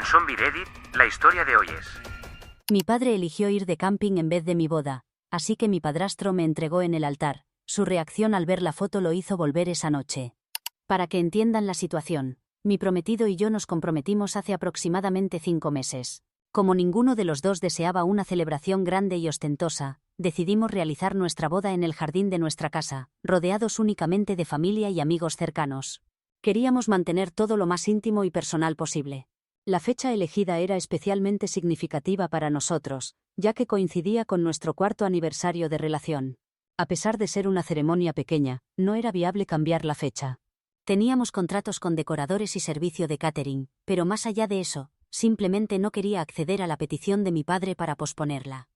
En Zombie Reddit, la historia de hoy es: Mi padre eligió ir de camping en vez de mi boda, así que mi padrastro me entregó en el altar. Su reacción al ver la foto lo hizo volver esa noche. Para que entiendan la situación, mi prometido y yo nos comprometimos hace aproximadamente 5 meses. Como ninguno de los dos deseaba una celebración grande y ostentosa, decidimos realizar nuestra boda en el jardín de nuestra casa, rodeados únicamente de familia y amigos cercanos. Queríamos mantener todo lo más íntimo y personal posible. La fecha elegida era especialmente significativa para nosotros, ya que coincidía con nuestro 4º aniversario de relación. A pesar de ser una ceremonia pequeña, no era viable cambiar la fecha. Teníamos contratos con decoradores y servicio de catering, pero más allá de eso, simplemente no quería acceder a la petición de mi padre para posponerla.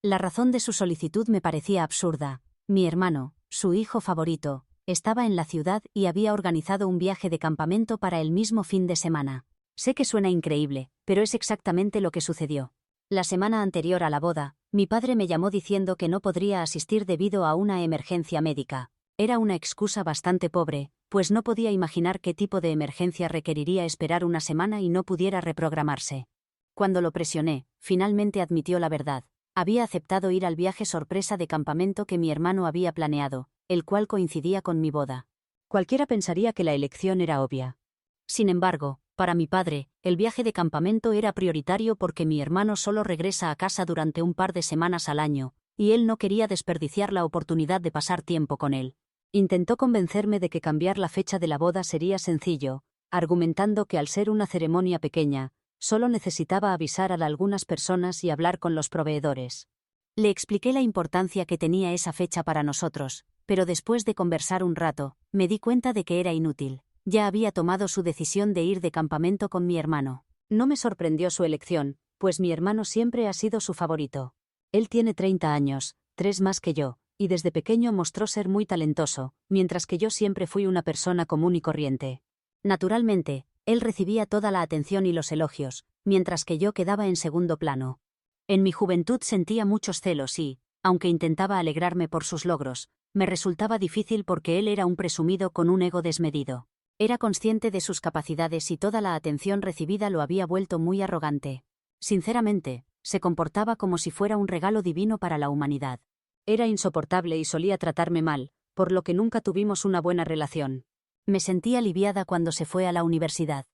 La razón de su solicitud me parecía absurda. Mi hermano, su hijo favorito, estaba en la ciudad y había organizado un viaje de campamento para el mismo fin de semana. Sé que suena increíble, pero es exactamente lo que sucedió. La semana anterior a la boda, mi padre me llamó diciendo que no podría asistir debido a una emergencia médica. Era una excusa bastante pobre, pues no podía imaginar qué tipo de emergencia requeriría esperar una semana y no pudiera reprogramarse. Cuando lo presioné, finalmente admitió la verdad. Había aceptado ir al viaje sorpresa de campamento que mi hermano había planeado, el cual coincidía con mi boda. Cualquiera pensaría que la elección era obvia. Sin embargo, para mi padre, el viaje de campamento era prioritario porque mi hermano solo regresa a casa durante un par de semanas al año, y él no quería desperdiciar la oportunidad de pasar tiempo con él. Intentó convencerme de que cambiar la fecha de la boda sería sencillo, argumentando que al ser una ceremonia pequeña, solo necesitaba avisar a algunas personas y hablar con los proveedores. Le expliqué la importancia que tenía esa fecha para nosotros, pero después de conversar un rato, me di cuenta de que era inútil. Ya había tomado su decisión de ir de campamento con mi hermano. No me sorprendió su elección, pues mi hermano siempre ha sido su favorito. Él tiene 30 años, 3 más que yo, y desde pequeño mostró ser muy talentoso, mientras que yo siempre fui una persona común y corriente. Naturalmente, él recibía toda la atención y los elogios, mientras que yo quedaba en segundo plano. En mi juventud sentía muchos celos y, aunque intentaba alegrarme por sus logros, me resultaba difícil porque él era un presumido con un ego desmedido. Era consciente de sus capacidades y toda la atención recibida lo había vuelto muy arrogante. Sinceramente, se comportaba como si fuera un regalo divino para la humanidad. Era insoportable y solía tratarme mal, por lo que nunca tuvimos una buena relación. Me sentí aliviada cuando se fue a la universidad.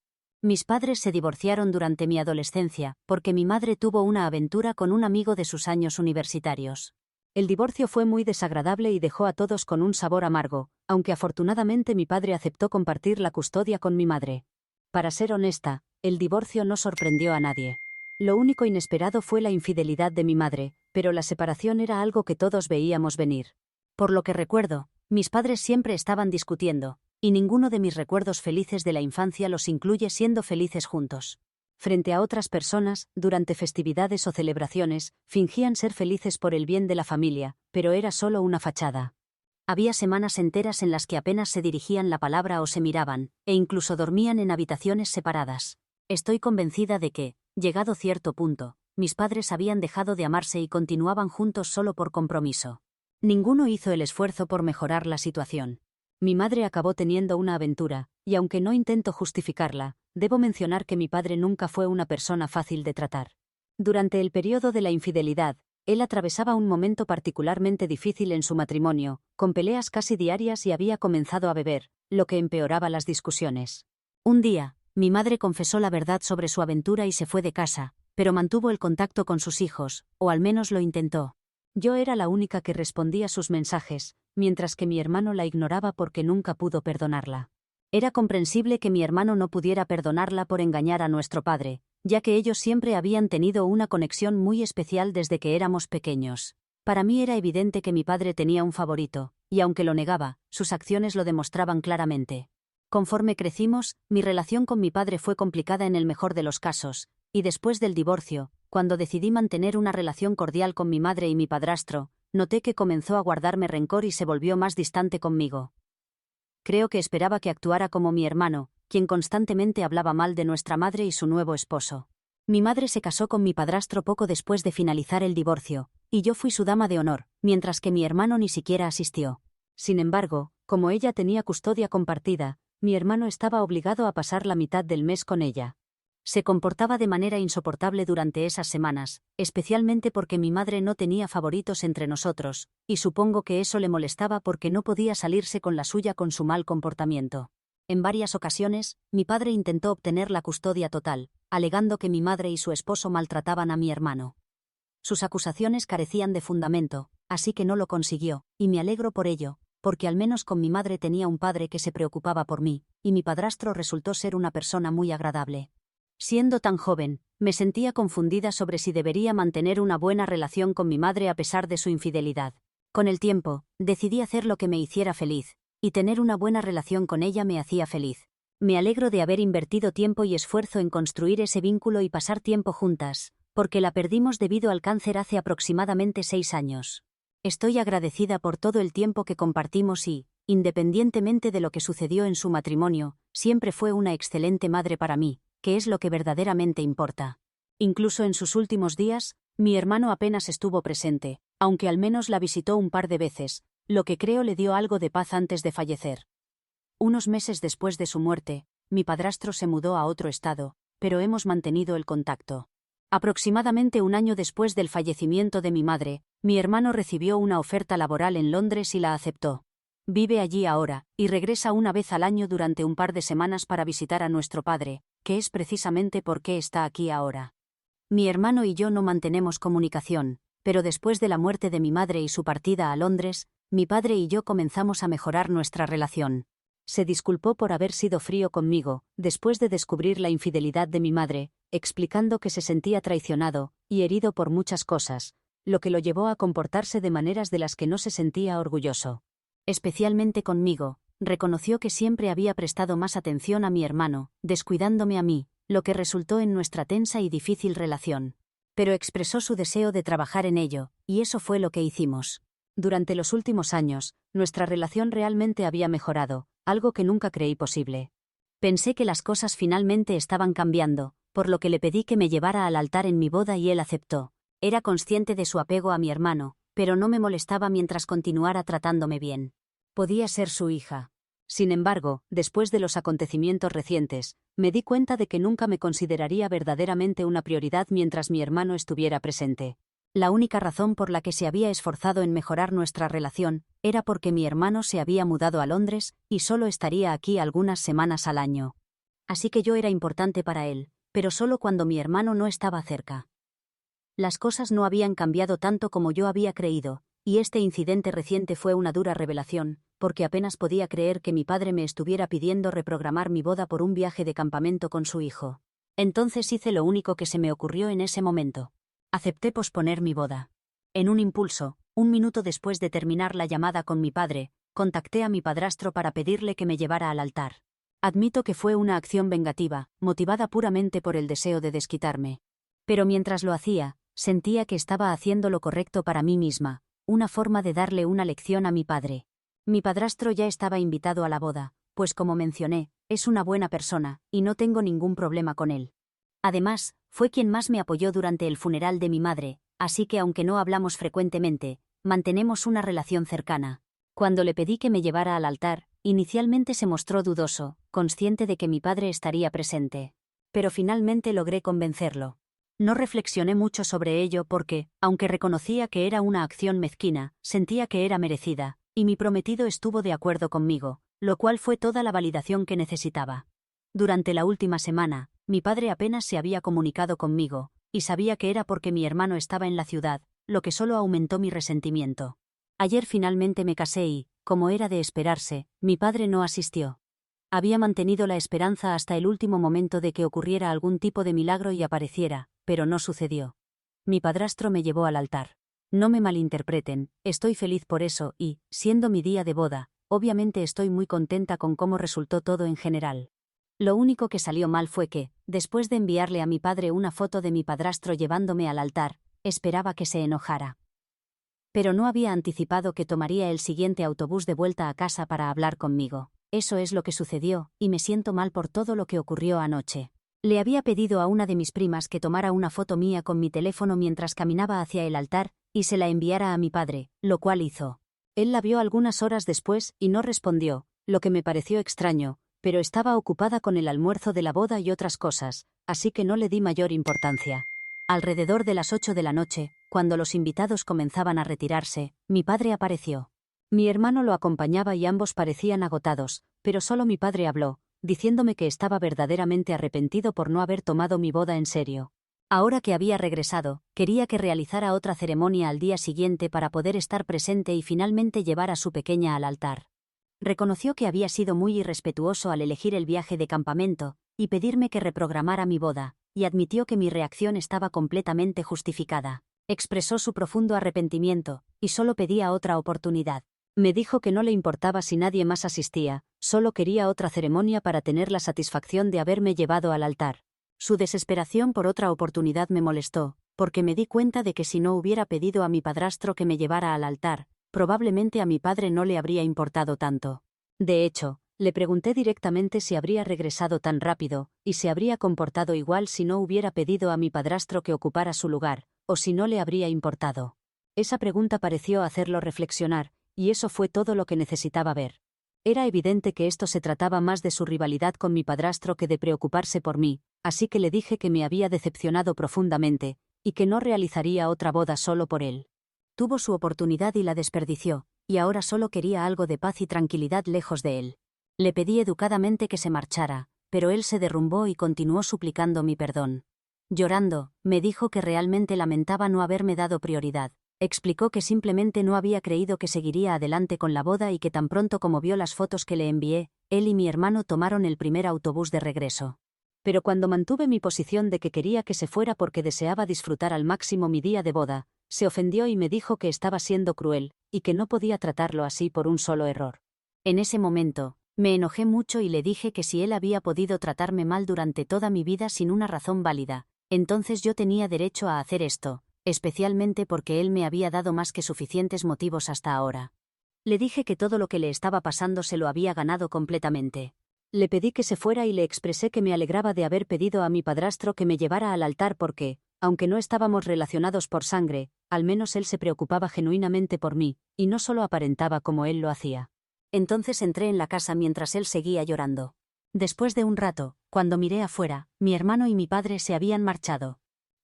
Mis padres se divorciaron durante mi adolescencia, porque mi madre tuvo una aventura con un amigo de sus años universitarios. El divorcio fue muy desagradable y dejó a todos con un sabor amargo, aunque afortunadamente mi padre aceptó compartir la custodia con mi madre. Para ser honesta, el divorcio no sorprendió a nadie. Lo único inesperado fue la infidelidad de mi madre, pero la separación era algo que todos veíamos venir. Por lo que recuerdo, mis padres siempre estaban discutiendo, y ninguno de mis recuerdos felices de la infancia los incluye siendo felices juntos. Frente a otras personas, durante festividades o celebraciones, fingían ser felices por el bien de la familia, pero era solo una fachada. Había semanas enteras en las que apenas se dirigían la palabra o se miraban, e incluso dormían en habitaciones separadas. Estoy convencida de que, llegado cierto punto, mis padres habían dejado de amarse y continuaban juntos solo por compromiso. Ninguno hizo el esfuerzo por mejorar la situación. Mi madre acabó teniendo una aventura, y aunque no intento justificarla, debo mencionar que mi padre nunca fue una persona fácil de tratar. Durante el periodo de la infidelidad, él atravesaba un momento particularmente difícil en su matrimonio, con peleas casi diarias y había comenzado a beber, lo que empeoraba las discusiones. Un día, mi madre confesó la verdad sobre su aventura y se fue de casa, pero mantuvo el contacto con sus hijos, o al menos lo intentó. Yo era la única que respondía sus mensajes, mientras que mi hermano la ignoraba porque nunca pudo perdonarla. Era comprensible que mi hermano no pudiera perdonarla por engañar a nuestro padre, ya que ellos siempre habían tenido una conexión muy especial desde que éramos pequeños. Para mí era evidente que mi padre tenía un favorito, y aunque lo negaba, sus acciones lo demostraban claramente. Conforme crecimos, mi relación con mi padre fue complicada en el mejor de los casos, y después del divorcio, cuando decidí mantener una relación cordial con mi madre y mi padrastro, noté que comenzó a guardarme rencor y se volvió más distante conmigo. Creo que esperaba que actuara como mi hermano, quien constantemente hablaba mal de nuestra madre y su nuevo esposo. Mi madre se casó con mi padrastro poco después de finalizar el divorcio, y yo fui su dama de honor, mientras que mi hermano ni siquiera asistió. Sin embargo, como ella tenía custodia compartida, mi hermano estaba obligado a pasar la mitad del mes con ella. Se comportaba de manera insoportable durante esas semanas, especialmente porque mi madre no tenía favoritos entre nosotros, y supongo que eso le molestaba porque no podía salirse con la suya con su mal comportamiento. En varias ocasiones, mi padre intentó obtener la custodia total, alegando que mi madre y su esposo maltrataban a mi hermano. Sus acusaciones carecían de fundamento, así que no lo consiguió, y me alegro por ello, porque al menos con mi madre tenía un padre que se preocupaba por mí, y mi padrastro resultó ser una persona muy agradable. Siendo tan joven, me sentía confundida sobre si debería mantener una buena relación con mi madre a pesar de su infidelidad. Con el tiempo, decidí hacer lo que me hiciera feliz, y tener una buena relación con ella me hacía feliz. Me alegro de haber invertido tiempo y esfuerzo en construir ese vínculo y pasar tiempo juntas, porque la perdimos debido al cáncer hace aproximadamente 6 años. Estoy agradecida por todo el tiempo que compartimos y, independientemente de lo que sucedió en su matrimonio, siempre fue una excelente madre para mí, que es lo que verdaderamente importa. Incluso en sus últimos días, mi hermano apenas estuvo presente, aunque al menos la visitó un par de veces, lo que creo le dio algo de paz antes de fallecer. Unos meses después de su muerte, mi padrastro se mudó a otro estado, pero hemos mantenido el contacto. Aproximadamente un año después del fallecimiento de mi madre, mi hermano recibió una oferta laboral en Londres y la aceptó. Vive allí ahora, y regresa una vez al año durante un par de semanas para visitar a nuestro padre, que es precisamente por qué está aquí ahora. Mi hermano y yo no mantenemos comunicación, pero después de la muerte de mi madre y su partida a Londres, mi padre y yo comenzamos a mejorar nuestra relación. Se disculpó por haber sido frío conmigo, después de descubrir la infidelidad de mi madre, explicando que se sentía traicionado y herido por muchas cosas, lo que lo llevó a comportarse de maneras de las que no se sentía orgulloso. Especialmente conmigo, reconoció que siempre había prestado más atención a mi hermano, descuidándome a mí, lo que resultó en nuestra tensa y difícil relación. Pero expresó su deseo de trabajar en ello, y eso fue lo que hicimos. Durante los últimos años, nuestra relación realmente había mejorado, algo que nunca creí posible. Pensé que las cosas finalmente estaban cambiando, por lo que le pedí que me llevara al altar en mi boda y él aceptó. Era consciente de su apego a mi hermano, pero no me molestaba mientras continuara tratándome bien. Podía ser su hija. Sin embargo, después de los acontecimientos recientes, me di cuenta de que nunca me consideraría verdaderamente una prioridad mientras mi hermano estuviera presente. La única razón por la que se había esforzado en mejorar nuestra relación era porque mi hermano se había mudado a Londres y solo estaría aquí algunas semanas al año. Así que yo era importante para él, pero solo cuando mi hermano no estaba cerca. Las cosas no habían cambiado tanto como yo había creído, y este incidente reciente fue una dura revelación, porque apenas podía creer que mi padre me estuviera pidiendo reprogramar mi boda por un viaje de campamento con su hijo. Entonces hice lo único que se me ocurrió en ese momento. Acepté posponer mi boda. En un impulso, un minuto después de terminar la llamada con mi padre, contacté a mi padrastro para pedirle que me llevara al altar. Admito que fue una acción vengativa, motivada puramente por el deseo de desquitarme. Pero mientras lo hacía, sentía que estaba haciendo lo correcto para mí misma, una forma de darle una lección a mi padre. Mi padrastro ya estaba invitado a la boda, pues como mencioné, es una buena persona, y no tengo ningún problema con él. Además, fue quien más me apoyó durante el funeral de mi madre, así que aunque no hablamos frecuentemente, mantenemos una relación cercana. Cuando le pedí que me llevara al altar, inicialmente se mostró dudoso, consciente de que mi padre estaría presente. Pero finalmente logré convencerlo. No reflexioné mucho sobre ello porque, aunque reconocía que era una acción mezquina, sentía que era merecida, y mi prometido estuvo de acuerdo conmigo, lo cual fue toda la validación que necesitaba. Durante la última semana, mi padre apenas se había comunicado conmigo, y sabía que era porque mi hermano estaba en la ciudad, lo que solo aumentó mi resentimiento. Ayer finalmente me casé y, como era de esperarse, mi padre no asistió. Había mantenido la esperanza hasta el último momento de que ocurriera algún tipo de milagro y apareciera, pero no sucedió. Mi padrastro me llevó al altar. No me malinterpreten, estoy feliz por eso y, siendo mi día de boda, obviamente estoy muy contenta con cómo resultó todo en general. Lo único que salió mal fue que, después de enviarle a mi padre una foto de mi padrastro llevándome al altar, esperaba que se enojara. Pero no había anticipado que tomaría el siguiente autobús de vuelta a casa para hablar conmigo. Eso es lo que sucedió, y me siento mal por todo lo que ocurrió anoche. Le había pedido a una de mis primas que tomara una foto mía con mi teléfono mientras caminaba hacia el altar, y se la enviara a mi padre, lo cual hizo. Él la vio algunas horas después y no respondió, lo que me pareció extraño, pero estaba ocupada con el almuerzo de la boda y otras cosas, así que no le di mayor importancia. Alrededor de las 8 de la noche, cuando los invitados comenzaban a retirarse, mi padre apareció. Mi hermano lo acompañaba y ambos parecían agotados, pero solo mi padre habló, diciéndome que estaba verdaderamente arrepentido por no haber tomado mi boda en serio. Ahora que había regresado, quería que realizara otra ceremonia al día siguiente para poder estar presente y finalmente llevar a su pequeña al altar. Reconoció que había sido muy irrespetuoso al elegir el viaje de campamento y pedirme que reprogramara mi boda, y admitió que mi reacción estaba completamente justificada. Expresó su profundo arrepentimiento, y solo pedía otra oportunidad. Me dijo que no le importaba si nadie más asistía, solo quería otra ceremonia para tener la satisfacción de haberme llevado al altar. Su desesperación por otra oportunidad me molestó, porque me di cuenta de que si no hubiera pedido a mi padrastro que me llevara al altar, probablemente a mi padre no le habría importado tanto. De hecho, le pregunté directamente si habría regresado tan rápido, y se habría comportado igual si no hubiera pedido a mi padrastro que ocupara su lugar, o si no le habría importado. Esa pregunta pareció hacerlo reflexionar, y eso fue todo lo que necesitaba ver. Era evidente que esto se trataba más de su rivalidad con mi padrastro que de preocuparse por mí, así que le dije que me había decepcionado profundamente, y que no realizaría otra boda solo por él. Tuvo su oportunidad y la desperdició, y ahora solo quería algo de paz y tranquilidad lejos de él. Le pedí educadamente que se marchara, pero él se derrumbó y continuó suplicando mi perdón. Llorando, me dijo que realmente lamentaba no haberme dado prioridad. Explicó que simplemente no había creído que seguiría adelante con la boda y que tan pronto como vio las fotos que le envié, él y mi hermano tomaron el primer autobús de regreso. Pero cuando mantuve mi posición de que quería que se fuera porque deseaba disfrutar al máximo mi día de boda, se ofendió y me dijo que estaba siendo cruel, y que no podía tratarlo así por un solo error. En ese momento, me enojé mucho y le dije que si él había podido tratarme mal durante toda mi vida sin una razón válida, entonces yo tenía derecho a hacer esto, especialmente porque él me había dado más que suficientes motivos hasta ahora. Le dije que todo lo que le estaba pasando se lo había ganado completamente. Le pedí que se fuera y le expresé que me alegraba de haber pedido a mi padrastro que me llevara al altar porque, aunque no estábamos relacionados por sangre, al menos él se preocupaba genuinamente por mí, y no solo aparentaba como él lo hacía. Entonces entré en la casa mientras él seguía llorando. Después de un rato, cuando miré afuera, mi hermano y mi padre se habían marchado.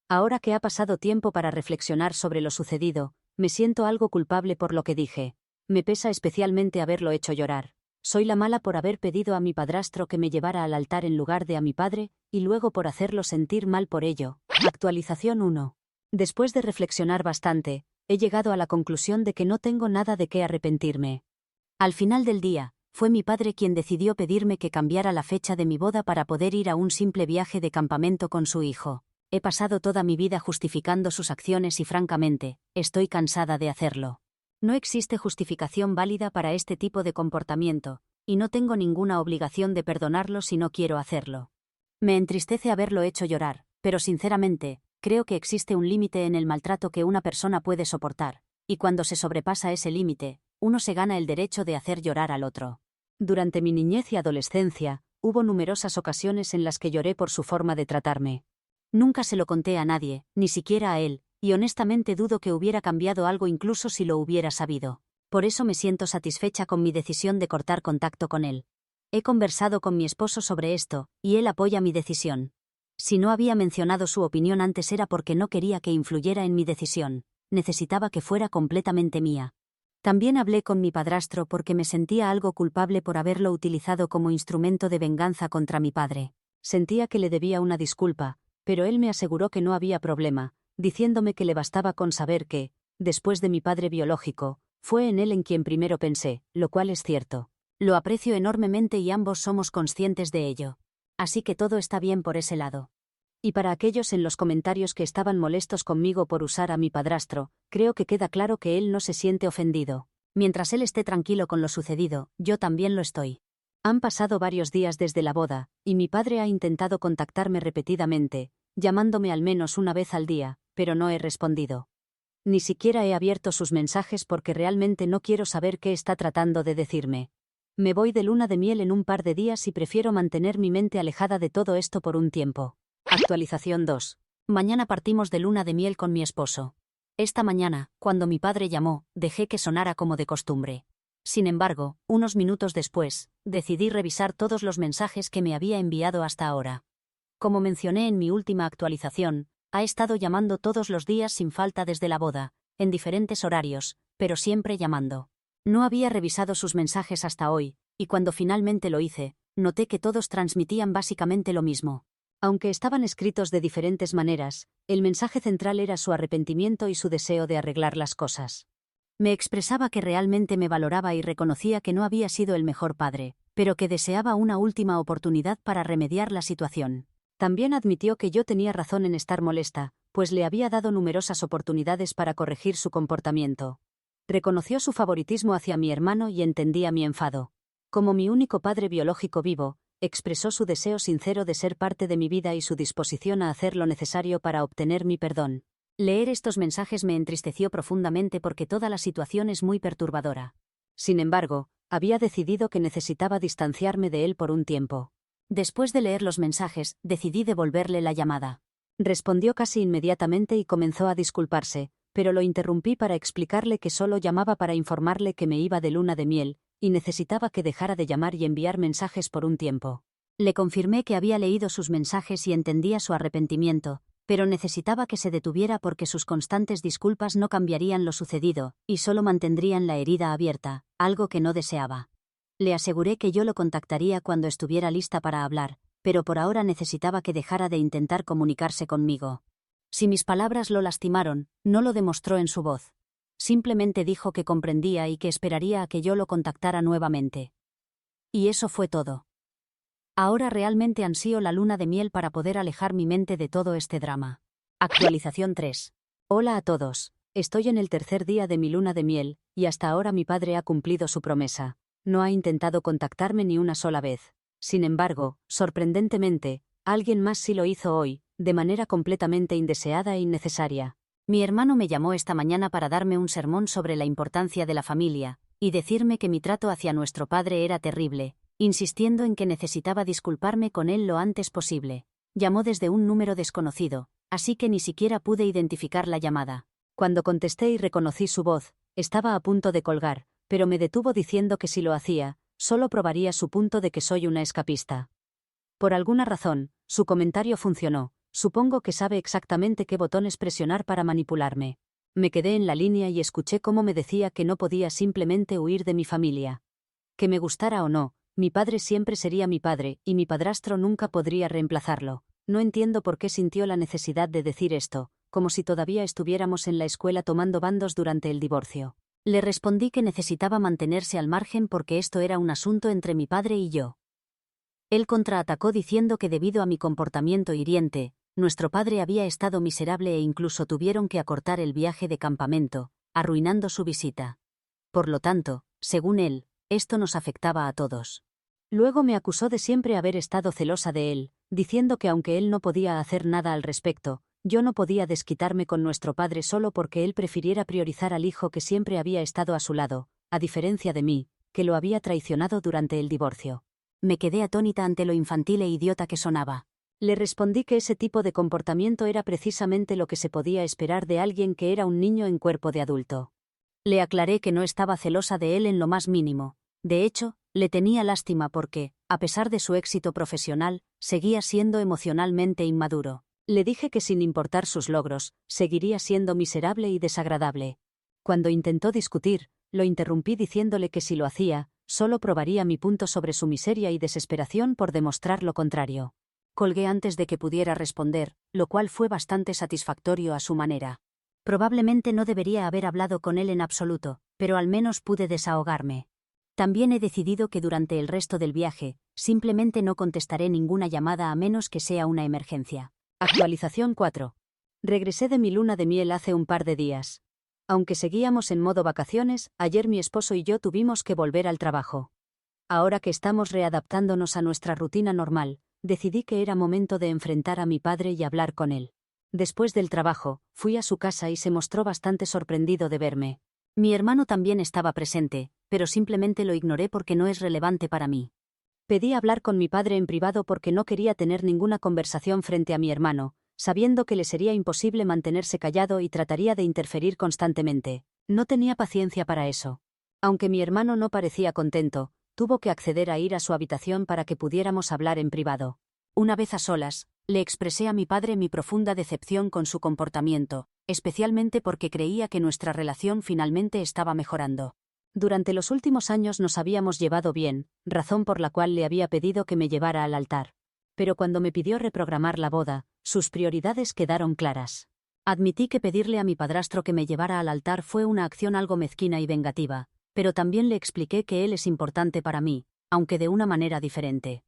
Ahora que ha pasado tiempo para reflexionar sobre lo sucedido, me siento algo culpable por lo que dije. Me pesa especialmente haberlo hecho llorar. Soy la mala por haber pedido a mi padrastro que me llevara al altar en lugar de a mi padre, y luego por hacerlo sentir mal por ello. Actualización 1. Después de reflexionar bastante, he llegado a la conclusión de que no tengo nada de qué arrepentirme. Al final del día, fue mi padre quien decidió pedirme que cambiara la fecha de mi boda para poder ir a un simple viaje de campamento con su hijo. He pasado toda mi vida justificando sus acciones y francamente, estoy cansada de hacerlo. No existe justificación válida para este tipo de comportamiento, y no tengo ninguna obligación de perdonarlo si no quiero hacerlo. Me entristece haberlo hecho llorar, pero sinceramente, creo que existe un límite en el maltrato que una persona puede soportar, y cuando se sobrepasa ese límite, uno se gana el derecho de hacer llorar al otro. Durante mi niñez y adolescencia, hubo numerosas ocasiones en las que lloré por su forma de tratarme. Nunca se lo conté a nadie, ni siquiera a él, y honestamente dudo que hubiera cambiado algo incluso si lo hubiera sabido. Por eso me siento satisfecha con mi decisión de cortar contacto con él. He conversado con mi esposo sobre esto, y él apoya mi decisión. Si no había mencionado su opinión antes era porque no quería que influyera en mi decisión, necesitaba que fuera completamente mía. También hablé con mi padrastro porque me sentía algo culpable por haberlo utilizado como instrumento de venganza contra mi padre. Sentía que le debía una disculpa, pero él me aseguró que no había problema, diciéndome que le bastaba con saber que, después de mi padre biológico, fue en él en quien primero pensé, lo cual es cierto. Lo aprecio enormemente y ambos somos conscientes de ello. Así que todo está bien por ese lado. Y para aquellos en los comentarios que estaban molestos conmigo por usar a mi padrastro, creo que queda claro que él no se siente ofendido. Mientras él esté tranquilo con lo sucedido, yo también lo estoy. Han pasado varios días desde la boda, y mi padre ha intentado contactarme repetidamente, llamándome al menos una vez al día, pero no he respondido. Ni siquiera he abierto sus mensajes porque realmente no quiero saber qué está tratando de decirme. Me voy de luna de miel en un par de días y prefiero mantener mi mente alejada de todo esto por un tiempo. Actualización 2. Mañana partimos de luna de miel con mi esposo. Esta mañana, cuando mi padre llamó, dejé que sonara como de costumbre. Sin embargo, unos minutos después, decidí revisar todos los mensajes que me había enviado hasta ahora. Como mencioné en mi última actualización, ha estado llamando todos los días sin falta desde la boda, en diferentes horarios, pero siempre llamando. No había revisado sus mensajes hasta hoy, y cuando finalmente lo hice, noté que todos transmitían básicamente lo mismo. Aunque estaban escritos de diferentes maneras, el mensaje central era su arrepentimiento y su deseo de arreglar las cosas. Me expresaba que realmente me valoraba y reconocía que no había sido el mejor padre, pero que deseaba una última oportunidad para remediar la situación. También admitió que yo tenía razón en estar molesta, pues le había dado numerosas oportunidades para corregir su comportamiento. Reconoció su favoritismo hacia mi hermano y entendía mi enfado. Como mi único padre biológico vivo, expresó su deseo sincero de ser parte de mi vida y su disposición a hacer lo necesario para obtener mi perdón. Leer estos mensajes me entristeció profundamente porque toda la situación es muy perturbadora. Sin embargo, había decidido que necesitaba distanciarme de él por un tiempo. Después de leer los mensajes, decidí devolverle la llamada. Respondió casi inmediatamente y comenzó a disculparse, pero lo interrumpí para explicarle que solo llamaba para informarle que me iba de luna de miel, y necesitaba que dejara de llamar y enviar mensajes por un tiempo. Le confirmé que había leído sus mensajes y entendía su arrepentimiento, pero necesitaba que se detuviera porque sus constantes disculpas no cambiarían lo sucedido, y solo mantendrían la herida abierta, algo que no deseaba. Le aseguré que yo lo contactaría cuando estuviera lista para hablar, pero por ahora necesitaba que dejara de intentar comunicarse conmigo. Si mis palabras lo lastimaron, no lo demostró en su voz. Simplemente dijo que comprendía y que esperaría a que yo lo contactara nuevamente. Y eso fue todo. Ahora realmente ansío la luna de miel para poder alejar mi mente de todo este drama. Actualización 3. Hola a todos. Estoy en el tercer día de mi luna de miel, y hasta ahora mi padre ha cumplido su promesa. No ha intentado contactarme ni una sola vez. Sin embargo, sorprendentemente, alguien más sí lo hizo hoy, de manera completamente indeseada e innecesaria. Mi hermano me llamó esta mañana para darme un sermón sobre la importancia de la familia, y decirme que mi trato hacia nuestro padre era terrible, insistiendo en que necesitaba disculparme con él lo antes posible. Llamó desde un número desconocido, así que ni siquiera pude identificar la llamada. Cuando contesté y reconocí su voz, estaba a punto de colgar, pero me detuvo diciendo que si lo hacía, solo probaría su punto de que soy una escapista. Por alguna razón, su comentario funcionó. Supongo que sabe exactamente qué botones presionar para manipularme. Me quedé en la línea y escuché cómo me decía que no podía simplemente huir de mi familia. Que me gustara o no, mi padre siempre sería mi padre, y mi padrastro nunca podría reemplazarlo. No entiendo por qué sintió la necesidad de decir esto, como si todavía estuviéramos en la escuela tomando bandos durante el divorcio. Le respondí que necesitaba mantenerse al margen porque esto era un asunto entre mi padre y yo. Él contraatacó diciendo que debido a mi comportamiento hiriente, nuestro padre había estado miserable e incluso tuvieron que acortar el viaje de campamento, arruinando su visita. Por lo tanto, según él, esto nos afectaba a todos. Luego me acusó de siempre haber estado celosa de él, diciendo que aunque él no podía hacer nada al respecto, yo no podía desquitarme con nuestro padre solo porque él prefiriera priorizar al hijo que siempre había estado a su lado, a diferencia de mí, que lo había traicionado durante el divorcio. Me quedé atónita ante lo infantil e idiota que sonaba. Le respondí que ese tipo de comportamiento era precisamente lo que se podía esperar de alguien que era un niño en cuerpo de adulto. Le aclaré que no estaba celosa de él en lo más mínimo. De hecho, le tenía lástima porque, a pesar de su éxito profesional, seguía siendo emocionalmente inmaduro. Le dije que sin importar sus logros, seguiría siendo miserable y desagradable. Cuando intentó discutir, lo interrumpí diciéndole que si lo hacía, solo probaría mi punto sobre su miseria y desesperación por demostrar lo contrario. Colgué antes de que pudiera responder, lo cual fue bastante satisfactorio a su manera. Probablemente no debería haber hablado con él en absoluto, pero al menos pude desahogarme. También he decidido que durante el resto del viaje, simplemente no contestaré ninguna llamada a menos que sea una emergencia. Actualización 4. Regresé de mi luna de miel hace un par de días. Aunque seguíamos en modo vacaciones, ayer mi esposo y yo tuvimos que volver al trabajo. Ahora que estamos readaptándonos a nuestra rutina normal, decidí que era momento de enfrentar a mi padre y hablar con él. Después del trabajo, fui a su casa y se mostró bastante sorprendido de verme. Mi hermano también estaba presente, pero simplemente lo ignoré porque no es relevante para mí. Pedí hablar con mi padre en privado porque no quería tener ninguna conversación frente a mi hermano, sabiendo que le sería imposible mantenerse callado y trataría de interferir constantemente. No tenía paciencia para eso. Aunque mi hermano no parecía contento, tuvo que acceder a ir a su habitación para que pudiéramos hablar en privado. Una vez a solas, Le expresé a mi padre mi profunda decepción con su comportamiento, especialmente porque creía que nuestra relación finalmente estaba mejorando. Durante los últimos años nos habíamos llevado bien, razón por la cual le había pedido que me llevara al altar. Pero cuando me pidió reprogramar la boda, sus prioridades quedaron claras. Admití que pedirle a mi padrastro que me llevara al altar fue una acción algo mezquina y vengativa, pero también le expliqué que él es importante para mí, aunque de una manera diferente.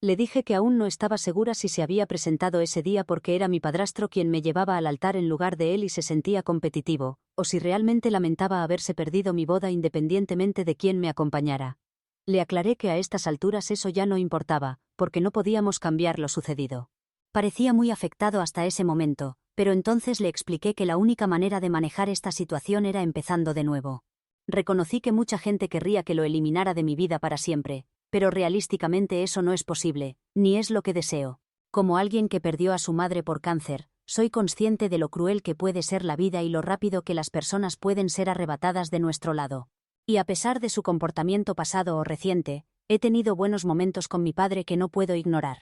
Le dije que aún no estaba segura si se había presentado ese día porque era mi padrastro quien me llevaba al altar en lugar de él y se sentía competitivo, o si realmente lamentaba haberse perdido mi boda independientemente de quién me acompañara. Le aclaré que a estas alturas eso ya no importaba, porque no podíamos cambiar lo sucedido. Parecía muy afectado hasta ese momento, pero entonces le expliqué que la única manera de manejar esta situación era empezando de nuevo. Reconocí que mucha gente querría que lo eliminara de mi vida para siempre, pero realísticamente eso no es posible, ni es lo que deseo. Como alguien que perdió a su madre por cáncer, soy consciente de lo cruel que puede ser la vida y lo rápido que las personas pueden ser arrebatadas de nuestro lado. Y a pesar de su comportamiento pasado o reciente, he tenido buenos momentos con mi padre que no puedo ignorar.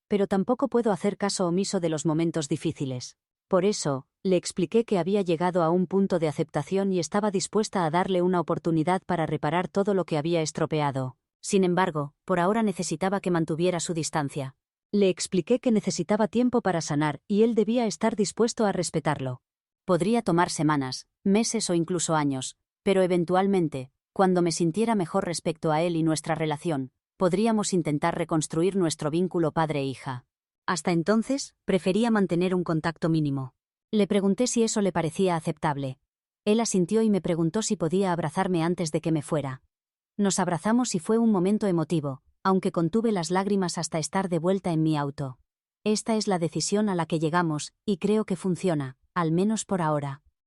Pero tampoco puedo hacer caso omiso de los momentos difíciles. Por eso, le expliqué que había llegado a un punto de aceptación y estaba dispuesta a darle una oportunidad para reparar todo lo que había estropeado. Sin embargo, por ahora necesitaba que mantuviera su distancia. Le expliqué que necesitaba tiempo para sanar y él debía estar dispuesto a respetarlo. Podría tomar semanas, meses o incluso años, pero eventualmente, cuando me sintiera mejor respecto a él y nuestra relación, podríamos intentar reconstruir nuestro vínculo padre-hija. Hasta entonces, prefería mantener un contacto mínimo. Le pregunté si eso le parecía aceptable. Él asintió y me preguntó si podía abrazarme antes de que me fuera. Nos abrazamos y fue un momento emotivo, aunque contuve las lágrimas hasta estar de vuelta en mi auto. Esta es la decisión a la que llegamos, y creo que funciona, al menos por ahora.